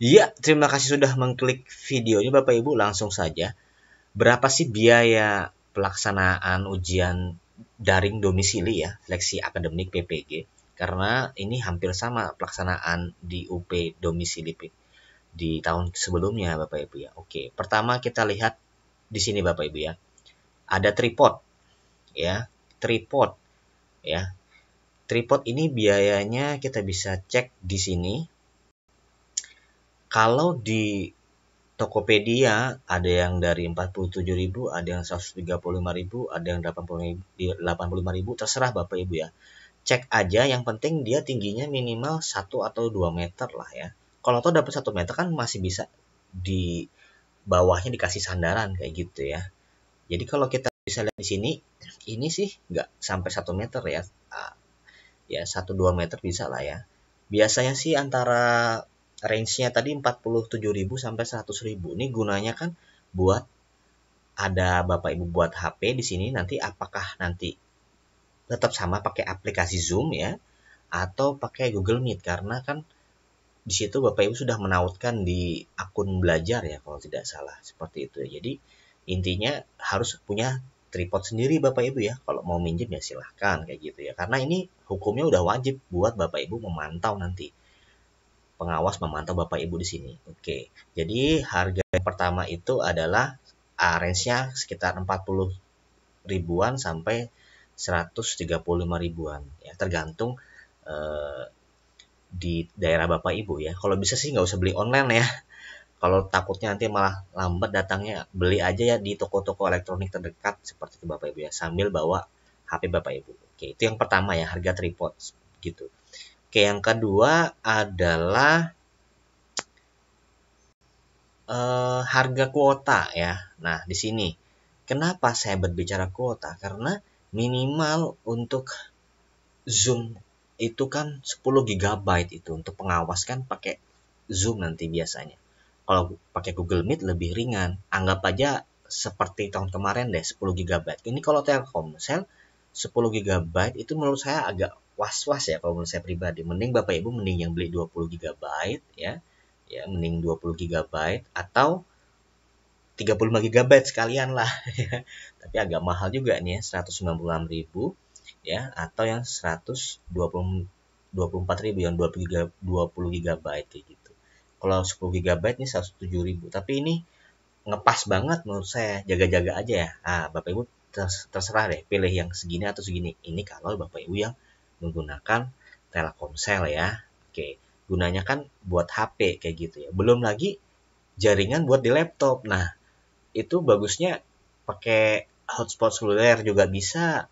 Iya, terima kasih sudah mengklik videonya Bapak Ibu. Langsung saja, berapa sih biaya pelaksanaan ujian daring domisili ya, seleksi akademik PPG? Karena ini hampir sama pelaksanaan di UP domisili di tahun sebelumnya Bapak Ibu ya. Oke, pertama kita lihat di sini Bapak Ibu ya. Ada tripod ya, tripod ya. Tripod ini biayanya kita bisa cek di sini. Kalau di Tokopedia ada yang dari 47.000, ada yang 135.000, ada yang 85.000, terserah Bapak Ibu ya. Cek aja, yang penting dia tingginya minimal 1 atau 2 meter lah ya. Kalau toh dapat 1 meter kan masih bisa di bawahnya dikasih sandaran kayak gitu ya. Jadi kalau kita bisa lihat di sini, ini sih nggak sampai 1 meter ya. Ya 1-2 meter bisa lah ya. Biasanya sih antara range-nya tadi 47.000 sampai 100.000. Ini gunanya kan buat ada Bapak Ibu buat HP di sini, nanti apakah nanti tetap sama pakai aplikasi Zoom ya atau pakai Google Meet, karena kan di situ Bapak Ibu sudah menautkan di akun belajar ya kalau tidak salah, seperti itu ya. Jadi intinya harus punya tripod sendiri Bapak Ibu ya. Kalau mau minjem ya silahkan kayak gitu ya. Karena ini hukumnya udah wajib buat Bapak Ibu memantau nanti. Pengawas memantau Bapak Ibu di sini. Oke. Jadi harga yang pertama itu adalah range-nya sekitar 40 ribuan sampai 135 ribuan ya, tergantung eh, di daerah Bapak Ibu ya. Kalau bisa sih nggak usah beli online ya. Kalau takutnya nanti malah lambat datangnya, beli aja ya di toko-toko elektronik terdekat seperti itu Bapak Ibu ya, sambil bawa HP Bapak Ibu. Oke, itu yang pertama ya, harga tripod gitu. Oke, yang kedua adalah harga kuota ya. Nah, di sini kenapa saya berbicara kuota? Karena minimal untuk Zoom itu kan 10 GB itu untuk pengawas kan pakai Zoom nanti biasanya. Kalau pakai Google Meet lebih ringan. Anggap aja seperti tahun kemarin deh 10 GB. Ini kalau Telkomsel 10 GB itu menurut saya agak was-was ya kalau menurut saya pribadi. Mending Bapak Ibu mending yang beli 20 GB ya. Ya, mending 20 GB atau 35 GB sekalian lah. Tapi agak mahal juga nih ya, 196.000 ya, atau yang 124.000 yang 20 GB kayak gitu. Kalau 10 GB ini 107.000, tapi ini ngepas banget menurut saya. Jaga-jaga aja ya. Bapak Ibu terserah deh pilih yang segini atau segini. Ini kalau Bapak Ibu yang menggunakan Telkomsel ya. Oke, gunanya kan buat HP kayak gitu ya. Belum lagi jaringan buat di laptop. Nah, itu bagusnya pakai hotspot seluler juga bisa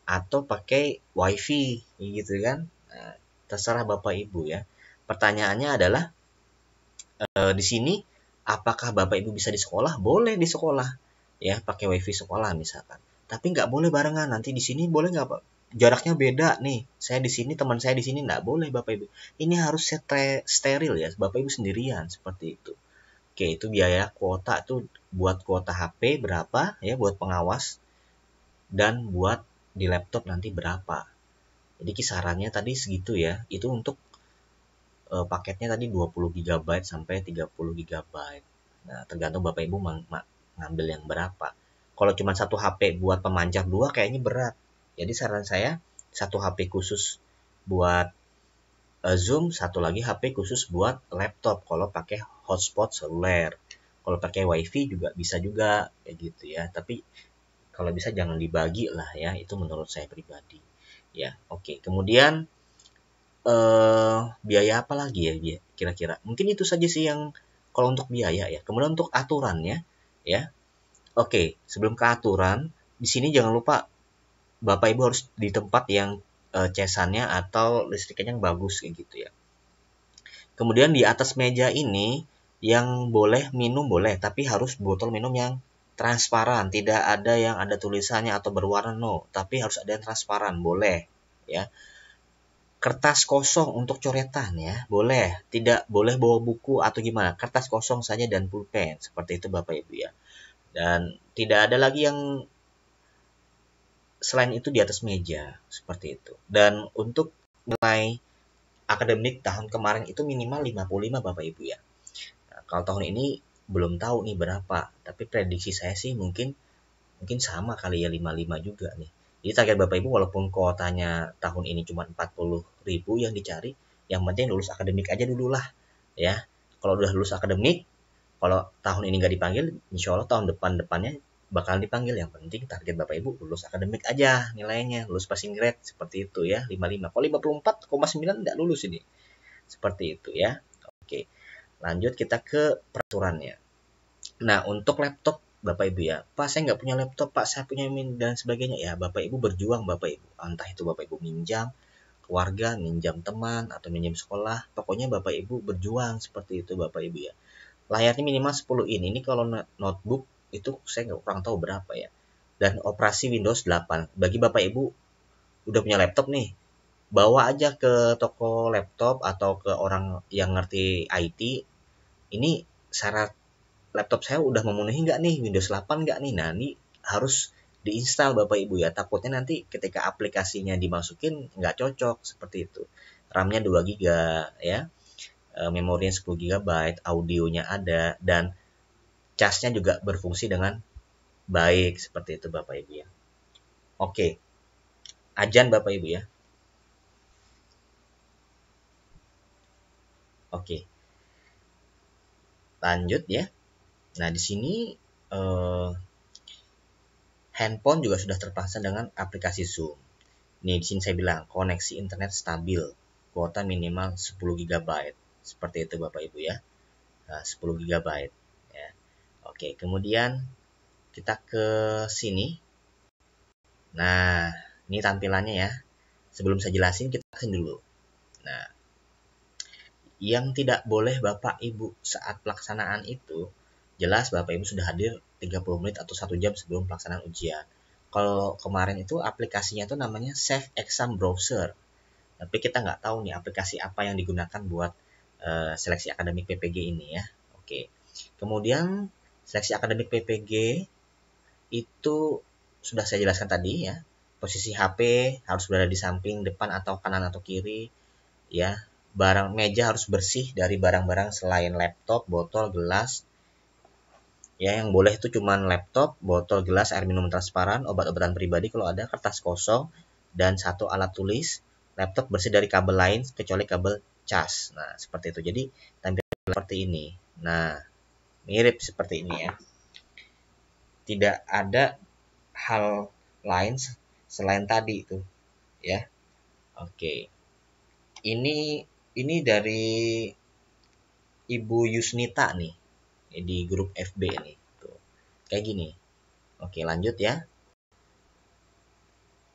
atau pakai wifi gitu kan. Nah, terserah Bapak Ibu ya. Pertanyaannya adalah di sini apakah Bapak Ibu bisa di sekolah? Boleh di sekolah ya, pakai wifi sekolah misalkan. Tapi nggak boleh barengan. Nanti di sini boleh nggak Pak? Jaraknya beda nih. Saya di sini, teman saya di sini, nggak boleh Bapak Ibu. Ini harus steril ya, Bapak Ibu sendirian seperti itu. Oke, itu biaya kuota tuh buat kuota HP berapa ya buat pengawas, dan buat di laptop nanti berapa. Jadi kisarannya tadi segitu ya. Itu untuk paketnya tadi 20 GB sampai 30 GB. Nah, tergantung Bapak Ibu ngambil yang berapa. Kalau cuma satu HP buat pemancar dua kayaknya berat. Jadi saran saya satu HP khusus buat Zoom, satu lagi HP khusus buat laptop kalau pakai hotspot seluler. Kalau pakai WiFi juga bisa juga kayak gitu ya. Tapi kalau bisa jangan dibagi lah ya, itu menurut saya pribadi. Ya, oke. Kemudian biaya apa lagi ya kira-kira? Mungkin itu saja sih yang kalau untuk biaya ya. Kemudian untuk aturannya ya. Oke, sebelum ke aturan, di sini jangan lupa Bapak Ibu harus di tempat yang cesannya atau listriknya yang bagus kayak gitu ya. Kemudian di atas meja ini yang boleh minum boleh, tapi harus botol minum yang transparan, tidak ada yang ada tulisannya atau berwarna, no, tapi harus ada yang transparan, boleh ya. Kertas kosong untuk coretan ya, boleh. Tidak boleh bawa buku atau gimana, kertas kosong saja dan pulpen, seperti itu Bapak Ibu ya. Dan tidak ada lagi yang selain itu di atas meja, seperti itu. Dan untuk nilai akademik tahun kemarin itu minimal 55 Bapak Ibu ya. Kalau tahun ini belum tahu nih berapa, tapi prediksi saya sih mungkin mungkin sama kali ya 55 juga nih. Jadi target Bapak Ibu walaupun kuotanya tahun ini cuma 40.000 yang dicari, yang penting lulus akademik aja dulu lah ya. Kalau udah lulus akademik, kalau tahun ini nggak dipanggil, insya Allah tahun depannya bakal dipanggil. Yang penting target Bapak Ibu lulus akademik aja nilainya, lulus passing grade seperti itu ya, 55. Kalau 54,9 nggak lulus ini. Seperti itu ya. Oke, lanjut kita ke peraturannya. Nah, untuk laptop Bapak Ibu ya, Pak saya nggak punya laptop, Pak saya punya min dan sebagainya ya. Bapak Ibu berjuang Bapak Ibu, entah itu Bapak Ibu minjam keluarga, minjam teman atau minjam sekolah, pokoknya Bapak Ibu berjuang seperti itu Bapak Ibu ya. Layarnya minimal 10 in. Ini kalau notebook itu saya nggak kurang tahu berapa ya. Dan operasi Windows 8. Bagi Bapak Ibu udah punya laptop nih, bawa aja ke toko laptop atau ke orang yang ngerti IT. Ini syarat laptop saya udah memenuhi nggak nih, Windows 8 nggak nih. Nah, ini harus diinstal Bapak Ibu ya. Takutnya nanti ketika aplikasinya dimasukin nggak cocok seperti itu. RAM-nya 2 GB ya, memorinya 10 GB, audionya ada, dan casnya juga berfungsi dengan baik seperti itu Bapak Ibu ya. Oke, ajan Bapak Ibu ya. Oke, lanjut ya. Nah, di sini eh, handphone juga sudah terpasang dengan aplikasi Zoom. Nih di sini saya bilang koneksi internet stabil, kuota minimal 10 GB. Seperti itu Bapak Ibu ya. Nah, 10 GB ya. Oke, kemudian kita ke sini. Nah, ini tampilannya ya. Sebelum saya jelasin, kita jelasin dulu. Nah, yang tidak boleh Bapak Ibu saat pelaksanaan itu, jelas Bapak Ibu sudah hadir 30 menit atau 1 jam sebelum pelaksanaan ujian. Kalau kemarin itu aplikasinya itu namanya Safe Exam Browser. Tapi kita nggak tahu nih aplikasi apa yang digunakan buat seleksi akademik PPG ini ya. Oke. Kemudian seleksi akademik PPG itu sudah saya jelaskan tadi ya. Posisi HP harus berada di samping, depan atau kanan atau kiri ya. Barang meja harus bersih dari barang-barang selain laptop, botol, gelas. Ya, yang boleh itu cuman laptop, botol, gelas, air minum transparan, obat-obatan pribadi kalau ada, kertas kosong, dan satu alat tulis. Laptop bersih dari kabel lain kecuali kabel cas. Nah, seperti itu. Jadi, tampilan seperti ini. Nah, mirip seperti ini ya. Tidak ada hal lain selain tadi itu, ya. Oke. Ini dari Ibu Yusnita nih di grup FB nih. Tuh. Kayak gini. Oke, lanjut ya.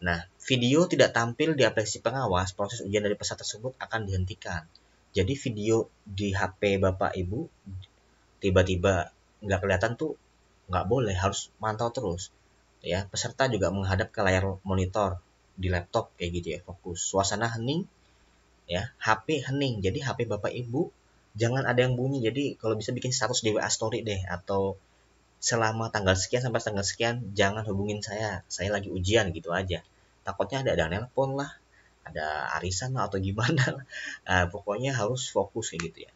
Nah, video tidak tampil di aplikasi pengawas, proses ujian dari peserta tersebut akan dihentikan. Jadi video di HP Bapak Ibu tiba-tiba nggak kelihatan tuh nggak boleh, harus mantau terus. Ya, peserta juga menghadap ke layar monitor di laptop kayak gitu ya, fokus. Suasana hening, ya, HP hening. Jadi HP Bapak Ibu jangan ada yang bunyi. Jadi kalau bisa bikin status di WA Story deh, atau selama tanggal sekian sampai tanggal sekian jangan hubungin saya lagi ujian gitu aja. Takutnya ada nelpon lah, ada arisan lah atau gimana. Nah, pokoknya harus fokus kayak gitu ya.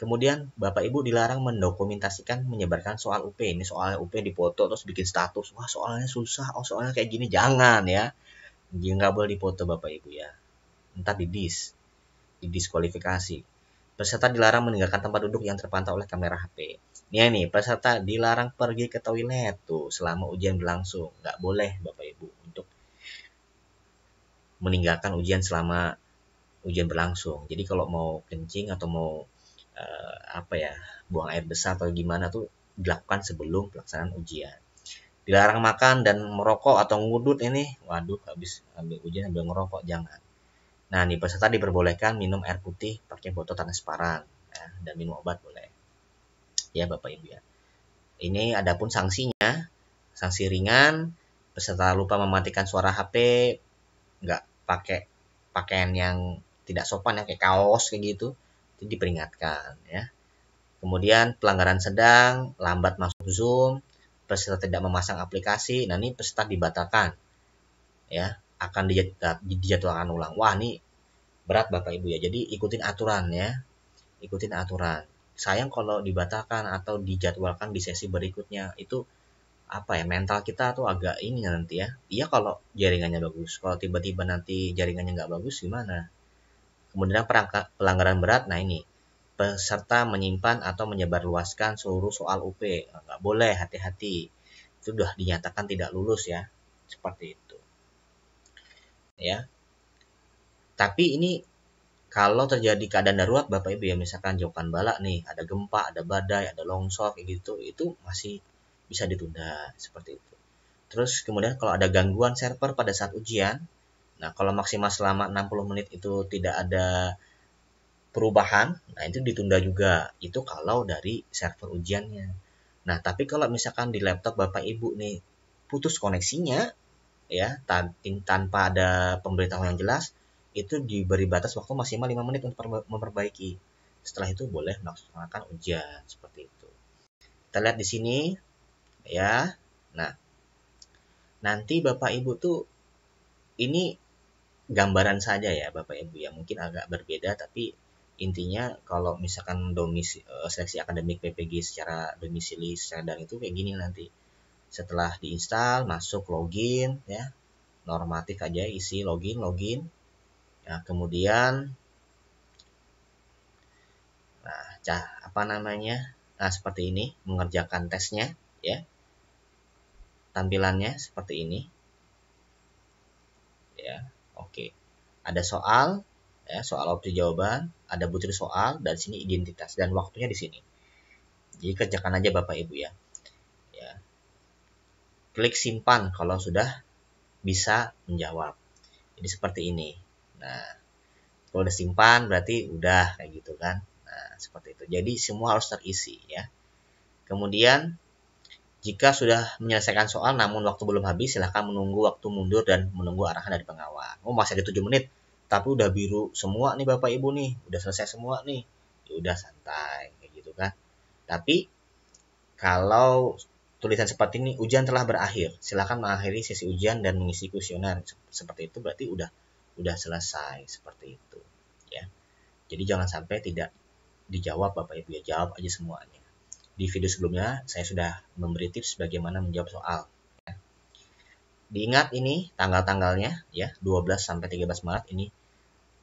Kemudian Bapak Ibu dilarang mendokumentasikan menyebarkan soal UP. Ini soalnya UP dipoto terus bikin status, wah soalnya susah, oh soalnya kayak gini, jangan ya. Nggak boleh dipoto Bapak Ibu ya. Ntar didiskualifikasi. Peserta dilarang meninggalkan tempat duduk yang terpantau oleh kamera HP. Nih, peserta dilarang pergi ke toilet tuh selama ujian berlangsung. Nggak boleh Bapak Ibu untuk meninggalkan ujian selama ujian berlangsung. Jadi kalau mau kencing atau mau buang air besar atau gimana tuh dilakukan sebelum pelaksanaan ujian. Dilarang makan dan merokok atau ngudut ini, waduh habis ambil ujian sambil ngerokok, jangan. Nah, nih peserta diperbolehkan minum air putih pakai botol transparan ya, dan minum obat boleh. Ya Bapak Ibu ya. Ini adapun sanksinya, sanksi ringan, peserta lupa mematikan suara HP, nggak pakai pakaian yang tidak sopan ya kayak kaos kayak gitu, itu diperingatkan ya. Kemudian pelanggaran sedang, lambat masuk Zoom, peserta tidak memasang aplikasi, nah ini peserta dibatalkan ya, akan dijadwalkan ulang. Wah, ini berat Bapak Ibu ya. Jadi ikutin aturan ya. Ikutin aturan. sayang kalau dibatalkan atau dijadwalkan di sesi berikutnya. Itu apa ya, mental kita tuh agak ini nanti ya. Iya kalau jaringannya bagus. Kalau tiba-tiba nanti jaringannya nggak bagus gimana? Kemudian pelanggaran berat, nah ini peserta menyimpan atau menyebarluaskan seluruh soal UP. Nggak boleh, hati-hati. Itu sudah dinyatakan tidak lulus ya. Seperti itu. Ya. Tapi ini kalau terjadi keadaan darurat Bapak Ibu ya, misalkan Jokan Bala nih, ada gempa, ada badai, ada longsor kayak gitu, itu masih bisa ditunda seperti itu. Terus kemudian kalau ada gangguan server pada saat ujian, nah kalau maksimal selama 60 menit itu tidak ada perubahan, nah itu ditunda juga. Itu kalau dari server ujiannya. Nah, tapi kalau misalkan di laptop Bapak Ibu nih putus koneksinya ya, tanpa ada pemberitahuan yang jelas, itu diberi batas waktu maksimal 5 menit untuk memperbaiki. Setelah itu boleh melaksanakan ujian seperti itu. Kita lihat di sini ya. Nah, nanti Bapak Ibu tuh ini gambaran saja ya Bapak Ibu ya, mungkin agak berbeda tapi intinya kalau misalkan seleksi akademik PPG secara domisili secara daring itu kayak gini nanti. Setelah diinstal, masuk login ya, normatif aja isi login. Ya, kemudian nah seperti ini mengerjakan tesnya ya. Tampilannya seperti ini. Ya, oke. Ada soal ya, soal opsi jawaban, ada butir soal dan sini identitas dan waktunya di sini. Jadi kerjakan aja Bapak Ibu ya. Ya. Klik simpan kalau sudah bisa menjawab. Jadi seperti ini. Nah, kalau udah simpan berarti udah kayak gitu kan. Nah, seperti itu. Jadi semua harus terisi ya. Kemudian jika sudah menyelesaikan soal namun waktu belum habis, silahkan menunggu waktu mundur dan menunggu arahan dari pengawal. Oh, masih ada 7 menit, tapi udah biru semua nih Bapak Ibu nih, udah selesai semua nih. Ya udah santai kayak gitu kan. Tapi kalau tulisan seperti ini, ujian telah berakhir, silahkan mengakhiri sesi ujian dan mengisi kuesioner. Seperti itu berarti udah selesai seperti itu ya. Jadi jangan sampai tidak dijawab Bapak Ibu ya, jawab aja semuanya. Di video sebelumnya saya sudah memberi tips bagaimana menjawab soal. Diingat ini tanggal-tanggalnya ya, 12 sampai 13 Maret ini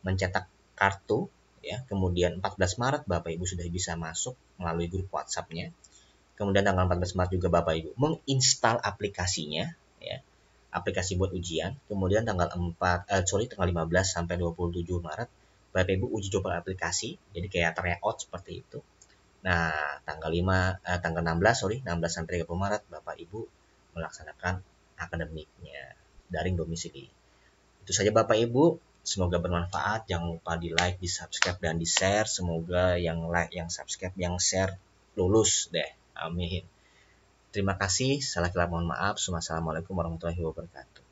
mencetak kartu ya. Kemudian 14 Maret Bapak Ibu sudah bisa masuk melalui grup WhatsApp-nya. Kemudian tanggal 14 Maret juga Bapak Ibu menginstal aplikasinya ya. Aplikasi buat ujian. Kemudian tanggal 15 sampai 27 Maret Bapak Ibu uji coba aplikasi. Jadi kayak tryout seperti itu. Nah, tanggal 16 sampai 30 Maret Bapak Ibu melaksanakan akademiknya daring domisili. Itu saja Bapak Ibu, semoga bermanfaat. Jangan lupa di like, di subscribe dan di share. Semoga yang like, yang subscribe, yang share lulus deh. Amin. Terima kasih. Salah kata mohon maaf. Assalamualaikum warahmatullahi wabarakatuh.